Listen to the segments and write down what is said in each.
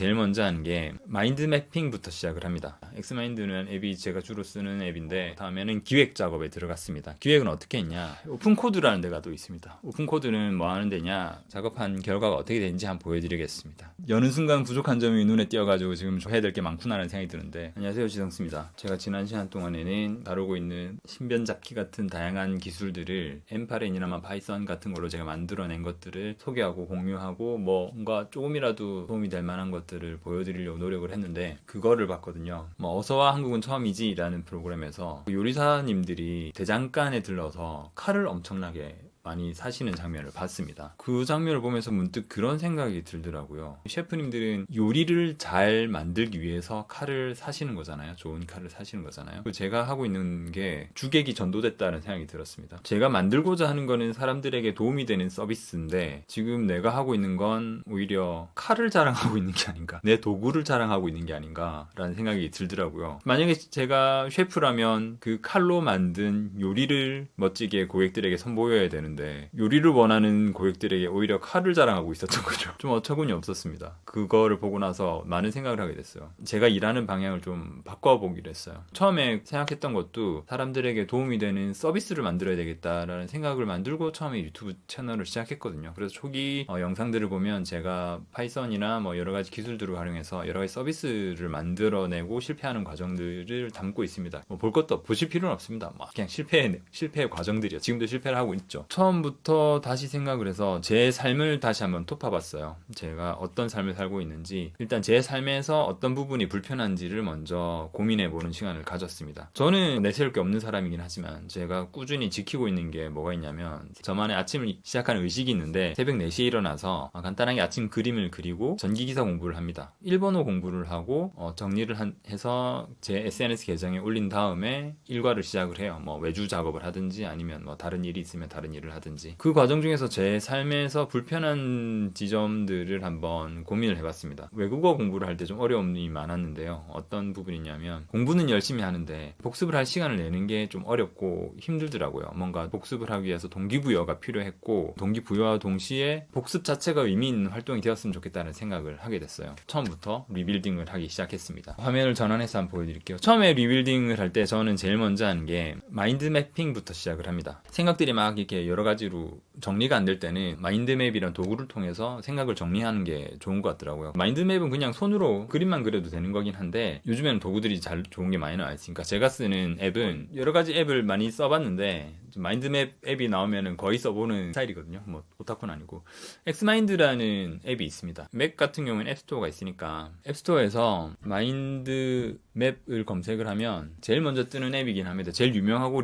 제일 먼저 하는 게 마인드 매핑부터 시작을 합니다. 엑스마인드는 앱이 제가 주로 쓰는 앱인데 다음에는 기획 작업에 들어갔습니다. 기획은 어떻게 했냐? 오픈코드라는 데가 또 있습니다. 오픈코드는 뭐 하는 데냐? 작업한 결과가 어떻게 되는지 한번 보여드리겠습니다. 여는 순간 부족한 점이 눈에 띄어가지고 지금 좀 해야 될 게 많구나라는 생각이 드는데, 안녕하세요, 지성스입니다. 제가 지난 시간 동안에는 다루고 있는 신변 잡기 같은 다양한 기술들을 엠파렌이나 파이썬 같은 걸로 제가 만들어낸 것들을 소개하고 공유하고 뭔가 조금이라도 도움이 될 만한 것들을 보여드리려고 노력을 했는데, 그거를 봤거든요. 어서와 한국은 처음이지 라는 프로그램에서 요리사님들이 대장간에 들러서 칼을 엄청나게 많이 사시는 장면을 봤습니다. 그 장면을 보면서 문득 그런 생각이 들더라고요. 셰프님들은 요리를 잘 만들기 위해서 칼을 사시는 거잖아요. 좋은 칼을 사시는 거잖아요. 제가 하고 있는 게 주객이 전도됐다는 생각이 들었습니다. 제가 만들고자 하는 거는 사람들에게 도움이 되는 서비스인데, 지금 내가 하고 있는 건 오히려 칼을 자랑하고 있는 게 아닌가, 내 도구를 자랑하고 있는 게 아닌가라는 생각이 들더라고요. 만약에 제가 셰프라면 그 칼로 만든 요리를 멋지게 고객들에게 선보여야 되는, 요리를 원하는 고객들에게 오히려 칼을 자랑하고 있었던 거죠. 좀 어처구니 없었습니다. 그거를 보고 나서 많은 생각을 하게 됐어요. 제가 일하는 방향을 좀 바꿔보기로 했어요. 처음에 생각했던 것도 사람들에게 도움이 되는 서비스를 만들어야 되겠다라는 생각을 만들고 처음에 유튜브 채널을 시작했거든요. 그래서 초기 영상들을 보면 제가 파이썬이나 여러 가지 기술들을 활용해서 여러 가지 서비스를 만들어내고 실패하는 과정들을 담고 있습니다. 볼 것도 보실 필요는 없습니다. 그냥 실패의 과정들이요. 지금도 실패를 하고 있죠. 처음부터 다시 생각을 해서 제 삶을 다시 한번 톱파봤어요. 제가 어떤 삶을 살고 있는지, 일단 제 삶에서 어떤 부분이 불편한지를 먼저 고민해보는 시간을 가졌습니다. 저는 내세울 게 없는 사람이긴 하지만 제가 꾸준히 지키고 있는 게 뭐가 있냐면, 저만의 아침을 시작하는 의식이 있는데 새벽 4시에 일어나서 간단하게 아침 그림을 그리고 전기기사 공부를 합니다. 일본어 공부를 하고 정리를 해서 제 SNS 계정에 올린 다음에 일과를 시작을 해요. 외주 작업을 하든지 아니면 다른 일이 있으면 다른 일을 하든지. 그 과정 중에서 제 삶에서 불편한 지점들을 한번 고민을 해봤습니다. 외국어 공부를 할 때 좀 어려움이 많았는데요. 어떤 부분이냐면, 공부는 열심히 하는데 복습을 할 시간을 내는 게 좀 어렵고 힘들더라고요. 뭔가 복습을 하기 위해서 동기부여가 필요했고, 동기부여와 동시에 복습 자체가 의미 있는 활동이 되었으면 좋겠다는 생각을 하게 됐어요. 처음부터 리빌딩을 하기 시작했습니다. 화면을 전환해서 한번 보여드릴게요. 처음에 리빌딩을 할 때 저는 제일 먼저 하는 게 마인드 매핑부터 시작을 합니다. 생각들이 막 이렇게 여러 가지로 정리가 안 될 때는 마인드맵이란 도구를 통해서 생각을 정리하는 게 좋은 것 같더라고요. 마인드맵은 그냥 손으로 그림만 그려도 되는 거긴 한데, 요즘에는 도구들이 잘 좋은 게 많이 나와 있으니까, 제가 쓰는 앱은 여러 가지 앱을 많이 써봤는데 마인드맵 앱이 나오면은 거의 써보는 스타일이거든요. 오타쿠는 아니고. 엑스마인드라는 앱이 있습니다. 맥 같은 경우는 앱스토어가 있으니까 앱스토어에서 마인드맵을 검색을 하면 제일 먼저 뜨는 앱이긴 합니다. 제일 유명하고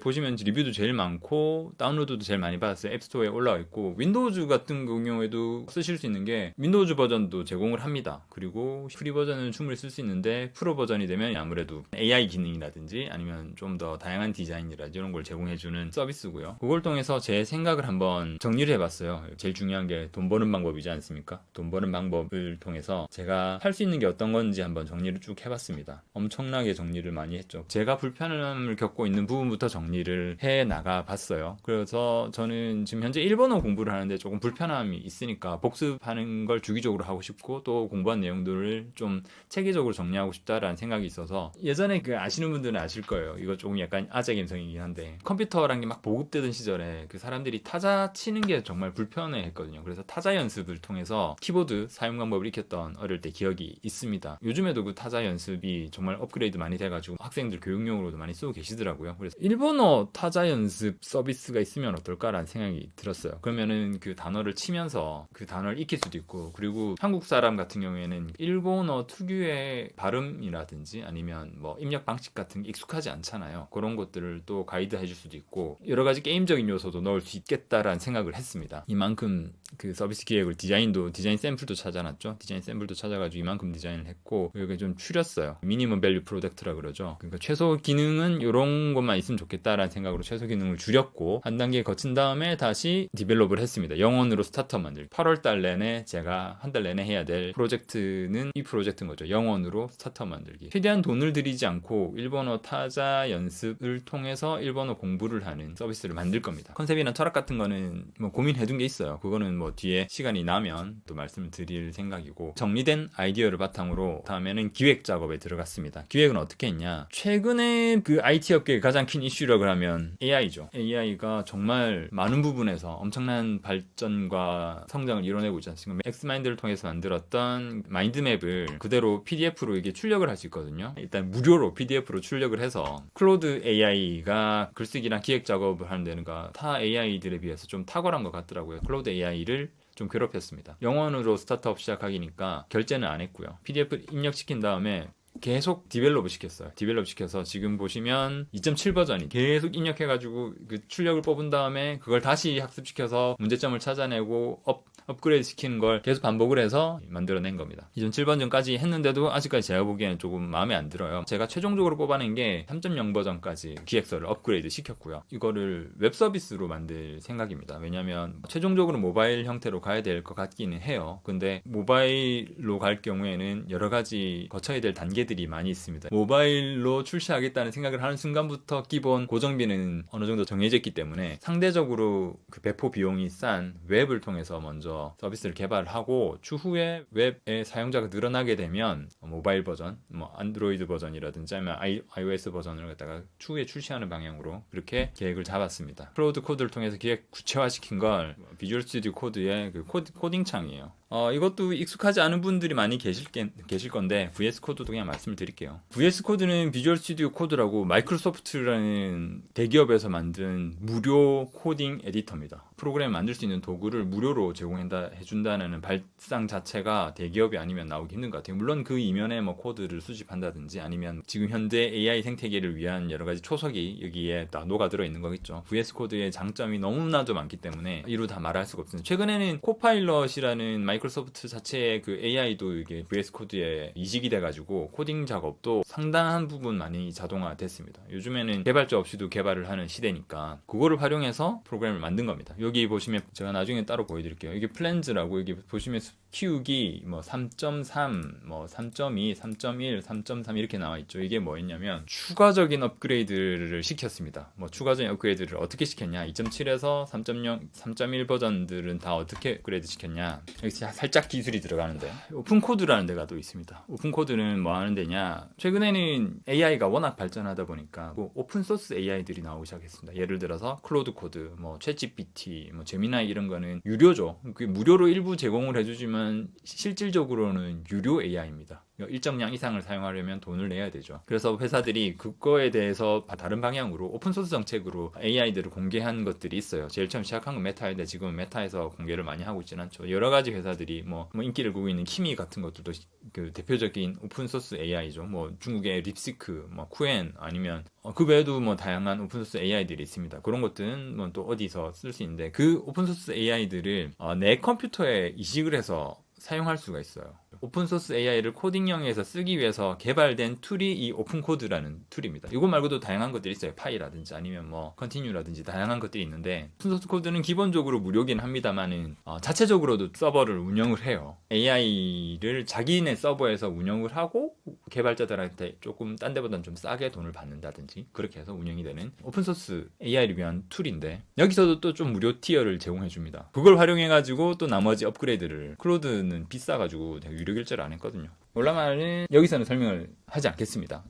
보시면 리뷰도 제일 많고 다운로드도 제일 많이 받았어요. 앱스토어에 올라와 있고, 윈도우즈 같은 경우에도 쓰실 수 있는 게 윈도우즈 버전도 제공을 합니다. 그리고 프리 버전은 충분히 쓸 수 있는데 프로 버전이 되면 아무래도 AI 기능이라든지 아니면 좀 더 다양한 디자인이라든지 이런 걸 제공해주는 서비스고요. 그걸 통해서 제 생각을 한번 정리를 해봤어요. 제일 중요한 게 돈 버는 방법이지 않습니까? 돈 버는 방법을 통해서 제가 할 수 있는 게 어떤 건지 한번 정리를 쭉 해봤습니다. 엄청나게 정리를 많이 했죠. 제가 불편함을 겪고 있는 부분부터 정리를 해 나가 봤어요. 그래서 저는 지금 현재 일본어 공부를 하는데 조금 불편함이 있으니까 복습하는 걸 주기적으로 하고 싶고, 또 공부한 내용들을 좀 체계적으로 정리하고 싶다라는 생각이 있어서, 예전에 아시는 분들은 아실 거예요. 이거 조금 약간 아재 감성이긴 한데, 컴퓨터란 게 막 보급되던 시절에 그 사람들이 타자 치는 게 정말 불편해 했거든요. 그래서 타자 연습을 통해서 키보드 사용 방법을 익혔던 어릴 때 기억이 있습니다. 요즘에도 그 타자 연습이 정말 업그레이드 많이 돼가지고 학생들 교육용으로도 많이 쓰고 계시더라고요. 그래서 일본어 타자 연습 서비스가 있으면 어떨까라는 생각이 들었어요. 그러면은 그 단어를 치면서 그 단어를 익힐 수도 있고, 그리고 한국 사람 같은 경우에는 일본어 특유의 발음이라든지 아니면 입력 방식 같은 게 익숙하지 않잖아요. 그런 것들을 또 가이드 해줄 수도 있고, 여러 가지 게임적인 요소도 넣을 수 있겠다라는 생각을 했습니다. 이만큼 그 서비스 기획을 디자인 샘플도 찾아놨죠. 디자인 샘플도 찾아가지고 이만큼 디자인을 했고, 여기 좀 추렸어요. 미니멈 밸류 프로덕트라 그러죠. 그러니까 최소 기능은 이런 것만 있으면 좋겠다라는 생각으로 최소 기능을 줄였고, 한 단계 거친 다음에 다시 디벨롭을 했습니다. 영원으로 스타터 만들기. 8월달 내내 제가 한 달 내내 해야 될 프로젝트는 이 프로젝트인 거죠. 영원으로 스타터 만들기. 최대한 돈을 들이지 않고 일본어 타자 연습을 통해서 일본어 공부를 공부를 하는 서비스를 만들 겁니다. 컨셉이나 철학 같은 거는 뭐 고민해둔 게 있어요. 그거는 뭐 뒤에 시간이 나면 또 말씀을 드릴 생각이고, 정리된 아이디어를 바탕으로 다음에는 기획 작업에 들어갔습니다. 기획은 어떻게 했냐? 최근에 그 IT 업계의 가장 큰 이슈라고 하면 AI죠. AI가 정말 많은 부분에서 엄청난 발전과 성장을 이뤄내고 있지 않습니까? 엑스마인드를 통해서 만들었던 마인드맵을 그대로 PDF로 이게 출력을 할 수 있거든요. 일단 무료로 PDF로 출력을 해서 클로드 AI가 글쓰기나 기획 작업을 하는 데는 타 AI들에 비해서 좀 탁월한 것 같더라고요. 클로드 AI를 좀 괴롭혔습니다. 영원으로 스타트업 시작하기니까 결제는 안 했고요. PDF 입력시킨 다음에 계속 디벨롭을 시켰어요. 디벨롭 시켜서 지금 보시면 2.7 버전이 계속 입력해가지고 그 출력을 뽑은 다음에 그걸 다시 학습시켜서 문제점을 찾아내고 업그레이드 시키는 걸 계속 반복을 해서 만들어낸 겁니다. 2.7 버전까지 했는데도 아직까지 제가 보기에는 조금 마음에 안 들어요. 제가 최종적으로 뽑아낸 게 3.0 버전까지 기획서를 업그레이드 시켰고요. 이거를 웹 서비스로 만들 생각입니다. 왜냐면 최종적으로 모바일 형태로 가야 될 것 같기는 해요. 근데 모바일로 갈 경우에는 여러 가지 거쳐야 될 단계들이 많이 있습니다. 모바일로 출시하겠다는 생각을 하는 순간부터 기본 고정비는 어느 정도 정해져 있기 때문에 상대적으로 그 배포 비용이 싼 웹을 통해서 먼저 서비스를 개발하고 추후에 웹의 사용자가 늘어나게 되면 모바일 버전, 뭐 안드로이드 버전이라든지 아니면 iOS 버전을 갖다가 추후에 출시하는 방향으로 그렇게 계획을 잡았습니다. 클로드 코드를 통해서 기획 구체화시킨 걸 비주얼 스튜디오 코드의 그 코딩 창이에요. 이것도 익숙하지 않은 분들이 많이 계실 건데 VS 코드도 그냥 말씀을 드릴게요. VS 코드는 비주얼 스튜디오 코드라고 마이크로소프트라는 대기업에서 만든 무료 코딩 에디터입니다. 프로그램을 만들 수 있는 도구를 무료로 제공해준다는 발상 자체가 대기업이 아니면 나오기 힘든 것 같아요. 물론 그 이면에 뭐 코드를 수집한다든지 아니면 지금 현대 AI 생태계를 위한 여러 가지 초석이 여기에 다 녹아들어 있는 거겠죠. VS 코드의 장점이 너무나도 많기 때문에 이루 다 말할 수가 없습니다. 최근에는 코파일럿이라는 마이크로소프트 자체의 그 AI도 이게 VS 코드에 이식이 돼가지고 코딩 작업도 상당한 부분 많이 자동화됐습니다. 요즘에는 개발자 없이도 개발을 하는 시대니까 그거를 활용해서 프로그램을 만든 겁니다. 여기 보시면 제가 나중에 따로 보여드릴게요. 이게 플랜즈라고 여기 보시면 키우기 뭐 3.3, 뭐 3.2, 3.1, 3.3 이렇게 나와 있죠. 이게 뭐였냐면 추가적인 업그레이드를 시켰습니다. 뭐 추가적인 업그레이드를 어떻게 시켰냐? 2.7에서 3.0, 3.1 버전들은 다 어떻게 업그레이드 시켰냐? 여기 살짝 기술이 들어가는데 오픈 코드라는 데가 또 있습니다. 오픈 코드는 뭐 하는 데냐? 최근에는 AI가 워낙 발전하다 보니까 뭐 오픈 소스 AI들이 나오기 시작했습니다. 예를 들어서 클로드 코드, 뭐 챗GPT, 뭐 제미나이 이런 거는 유료죠. 그 무료로 일부 제공을 해주지만 실질적으로는 유료 AI입니다. 일정량 이상을 사용하려면 돈을 내야 되죠. 그래서 회사들이 그거에 대해서 다른 방향으로 오픈소스 정책으로 AI들을 공개한 것들이 있어요. 제일 처음 시작한 건 메타인데 지금은 메타에서 공개를 많이 하고 있지는 않죠. 여러 가지 회사들이 뭐 인기를 끌고 있는 키미 같은 것들도 그 대표적인 오픈소스 AI죠. 뭐 중국의 립시크, 뭐 쿠엔 아니면 그 외에도 뭐 다양한 오픈소스 AI들이 있습니다. 그런 것들은 뭐 또 어디서 쓸 수 있는데 그 오픈소스 AI들을 내 컴퓨터에 이식을 해서 사용할 수가 있어요. 오픈소스 AI를 코딩형에서 쓰기 위해서 개발된 툴이 이 오픈코드라는 툴입니다. 이거 말고도 다양한 것들이 있어요. 파이라든지 아니면 뭐 컨티뉴라든지 다양한 것들이 있는데 오픈소스 코드는 기본적으로 무료긴 합니다만은 자체적으로도 서버를 운영을 해요. AI를 자기네 서버에서 운영을 하고 개발자들한테 조금 딴 데보다는 좀 싸게 돈을 받는다든지 그렇게 해서 운영이 되는 오픈소스 AI를 위한 툴인데 여기서도 또 좀 무료 티어를 제공해 줍니다. 그걸 활용해가지고 또 나머지 업그레이드를 클로드는 비싸가지고 유료 결제를 안 했거든요. 올라마는 여기서는 설명을 하지 않겠습니다.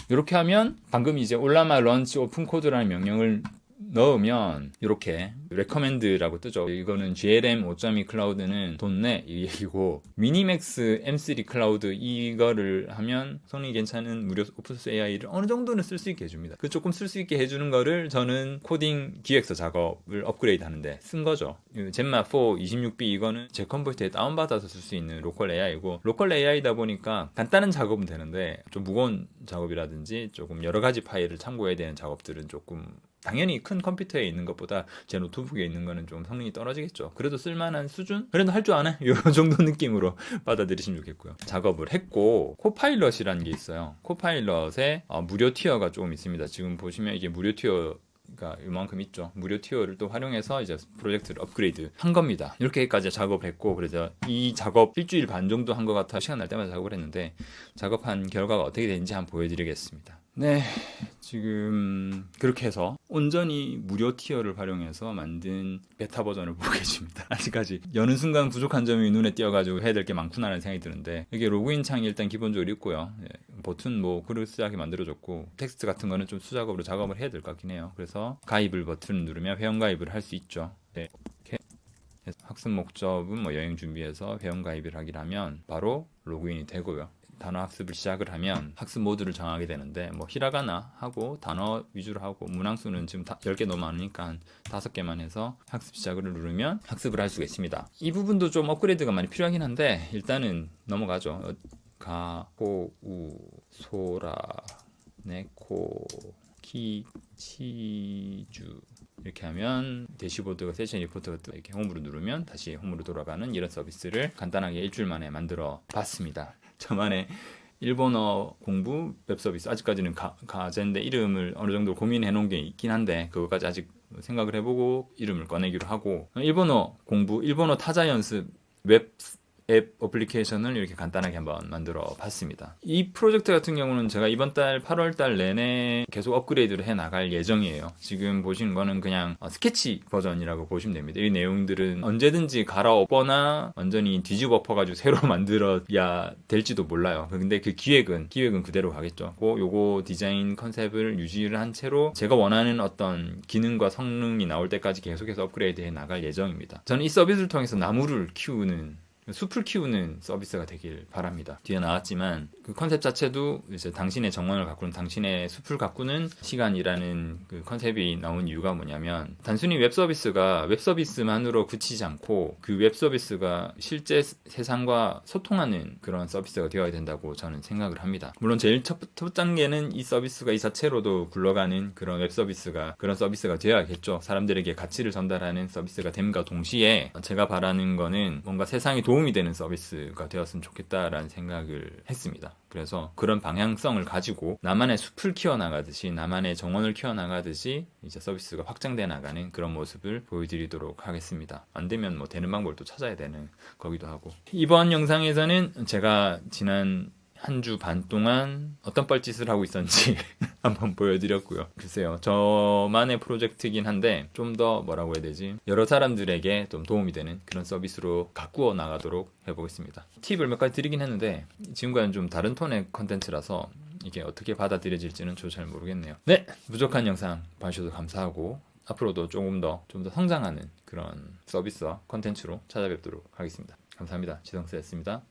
이렇게 하면 방금 이제 올라마 런치 오픈 코드라는 명령을 넣으면 이렇게 레커멘드라고 뜨죠. 이거는 GLM 5.2 클라우드는 돈 내 이 얘기고 미니맥스 M3 클라우드 이거를 하면 성능이 괜찮은 무료 오픈소스 AI를 어느 정도는 쓸 수 있게 해줍니다. 그 조금 쓸 수 있게 해주는 거를 저는 코딩 기획서 작업을 업그레이드 하는데 쓴 거죠. 젠마 4 26B 이거는 제 컴퓨터에 다운받아서 쓸 수 있는 로컬 AI고 로컬 AI다 보니까 간단한 작업은 되는데 좀 무거운 작업이라든지 조금 여러 가지 파일을 참고해야 되는 작업들은 조금 당연히 큰 컴퓨터에 있는 것보다 제 노트북에 있는 거는 좀 성능이 떨어지겠죠. 그래도 쓸만한 수준? 그래도 할 줄 아네? 이런 정도 느낌으로 받아들이시면 좋겠고요. 작업을 했고 코파일럿이라는 게 있어요. 코파일럿에 무료 티어가 조금 있습니다. 지금 보시면 이게 무료 티어가 이만큼 있죠. 무료 티어를 또 활용해서 이제 프로젝트를 업그레이드 한 겁니다. 이렇게까지 작업을 했고 그래서 이 작업 일주일 반 정도 한 것 같아 시간 날 때마다 작업을 했는데 작업한 결과가 어떻게 되는지 한번 보여드리겠습니다. 네, 지금 그렇게 해서 온전히 무료 티어를 활용해서 만든 베타 버전을 보고 계십니다. 아직까지 여는 순간 부족한 점이 눈에 띄어가지고 해야 될 게 많구나라는 생각이 드는데, 이게 로그인 창이 일단 기본적으로 있고요. 예, 버튼 뭐 그럴싸하게 만들어졌고, 텍스트 같은 거는 좀 수작업으로 작업을 해야 될 것 같긴 해요. 그래서 가입을 버튼을 누르면 회원 가입을 할 수 있죠. 네, 이렇게 해서 학습 목적은 뭐 여행 준비해서 회원 가입을 하기로 하면 바로 로그인이 되고요. 단어 학습을 시작을 하면 학습 모드를 정하게 되는데, 뭐 히라가나 하고 단어 위주로 하고, 문항수는 지금 10개 너무 많으니까 한 5개만 해서 학습 시작을 누르면 학습을 할 수가 있습니다. 이 부분도 좀 업그레이드가 많이 필요하긴 한데 일단은 넘어가죠. 가, 호, 우, 소라, 네코, 키, 치주 이렇게 하면 대시보드가 세션 리포트가 또 이렇게 홈으로 누르면 다시 홈으로 돌아가는 이런 서비스를 간단하게 일주일 만에 만들어 봤습니다. 저만의 일본어 공부 웹 서비스, 아직까지는 가제인데 이름을 어느 정도 고민해 놓은 게 있긴 한데 그거까지 아직 생각을 해보고 이름을 꺼내기로 하고, 일본어 공부, 일본어 타자 연습 웹 앱 어플리케이션을 이렇게 간단하게 한번 만들어 봤습니다. 이 프로젝트 같은 경우는 제가 이번 달 8월 달 내내 계속 업그레이드를 해 나갈 예정이에요. 지금 보시는 거는 그냥 스케치 버전이라고 보시면 됩니다. 이 내용들은 언제든지 갈아엎거나 완전히 뒤집어 엎어가지고 새로 만들어야 될지도 몰라요. 근데 그 기획은 그대로 가겠죠. 요거 디자인 컨셉을 유지를 한 채로 제가 원하는 어떤 기능과 성능이 나올 때까지 계속해서 업그레이드 해 나갈 예정입니다. 저는 이 서비스를 통해서 나무를 키우는, 숲을 키우는 서비스가 되길 바랍니다. 뒤에 나왔지만 그 컨셉 자체도 이제 당신의 정원을 가꾸는, 당신의 숲을 가꾸는 시간이라는 그 컨셉이 나온 이유가 뭐냐면, 단순히 웹 서비스가 웹 서비스만으로 그치지 않고 그 웹 서비스가 실제 세상과 소통하는 그런 서비스가 되어야 된다고 저는 생각을 합니다. 물론 제일 첫 단계는 이 서비스가 이 자체로도 굴러가는 그런 웹 서비스가, 그런 서비스가 되어야겠죠. 사람들에게 가치를 전달하는 서비스가 됨과 동시에 제가 바라는 거는 뭔가 세상에 도움이 되는 서비스가 되었으면 좋겠다라는 생각을 했습니다. 그래서 그런 방향성을 가지고 나만의 숲을 키워나가듯이, 나만의 정원을 키워나가듯이 이제 서비스가 확장돼 나가는 그런 모습을 보여드리도록 하겠습니다. 안 되면 뭐 되는 방법을 또 찾아야 되는 거기도 하고, 이번 영상에서는 제가 지난 한 주 반 동안 어떤 뻘짓을 하고 있었는지 한번 보여드렸고요. 글쎄요, 저만의 프로젝트이긴 한데 좀 더 뭐라고 해야 되지, 여러 사람들에게 좀 도움이 되는 그런 서비스로 가꾸어 나가도록 해보겠습니다. 팁을 몇 가지 드리긴 했는데 지금과는 좀 다른 톤의 컨텐츠라서 이게 어떻게 받아들여질지는 저도 잘 모르겠네요. 네, 부족한 영상 봐주셔서 감사하고, 앞으로도 좀 더 성장하는 그런 서비스와 컨텐츠로 찾아뵙도록 하겠습니다. 감사합니다. 지성스였습니다.